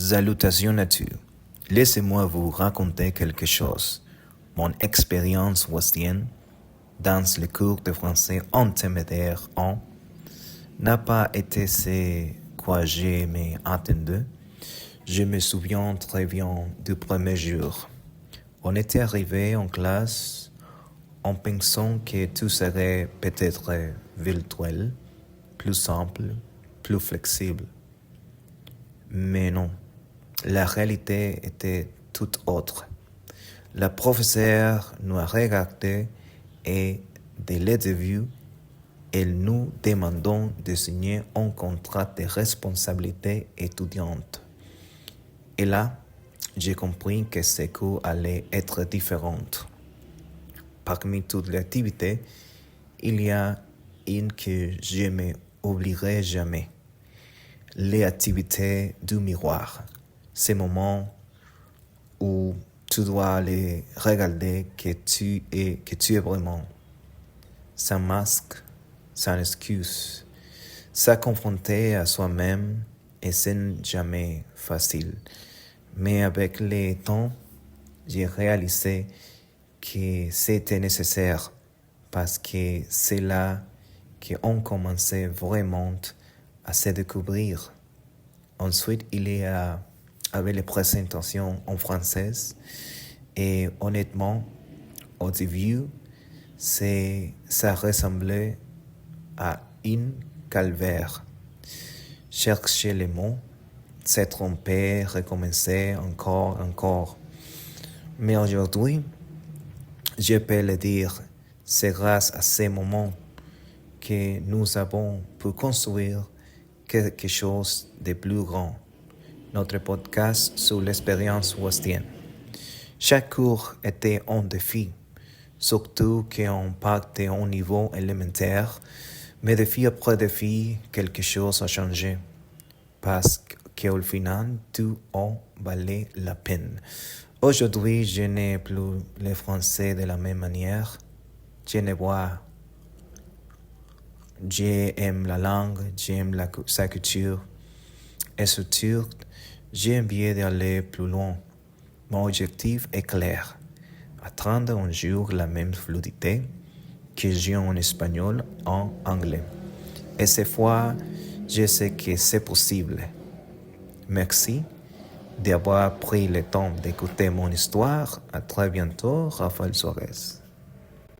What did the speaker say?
Salutations nature. Laissez-moi vous raconter quelque chose. Mon expérience ouestienne dans le cours de français intermédiaire 1 n'a pas été ce quoi j'ai attendu. Je me souviens très bien du premier jour. On était arrivé en classe en pensant que tout serait peut-être virtuel, plus simple, plus flexible. Mais non, la réalité était tout autre. La professeure nous a regardé et, dès le début, elle nous demandait de signer un contrat de responsabilité étudiante. Et là, j'ai compris que ce cours allait être différent. Parmi toutes les activités, il y a une que je ne m'oublierai jamais. Les activités du miroir. Ces moments où tu dois les regarder que tu es vraiment. Sans masque, sans excuse. Se confronter à soi-même et ce n'est jamais facile. Mais avec le temps, j'ai réalisé que c'était nécessaire parce que c'est là qu'on commençait vraiment à se découvrir. Ensuite, il y avait les présentations en français et honnêtement, au début, ça ressemblait à une calvaire. Chercher les mots, se tromper, recommencer encore. Mais aujourd'hui, je peux le dire, c'est grâce à ces moments que nous avons pu construire quelque chose de plus grand. Notre podcast sur l'expérience ouestienne. Chaque cours était un défi, surtout qu'on partait au niveau élémentaire, mais défi après défi, quelque chose a changé. Parce qu'au final, tout en valait la peine. Aujourd'hui, je n'ai plus le français de la même manière. Je ne vois. J'aime la langue, j'aime sa culture. Et surtout, j'ai envie d'aller plus loin. Mon objectif est clair. Atteindre un jour la même fluidité que j'ai en espagnol en anglais. Et cette fois, je sais que c'est possible. Merci d'avoir pris le temps d'écouter mon histoire. À très bientôt, Raphaël Suarez.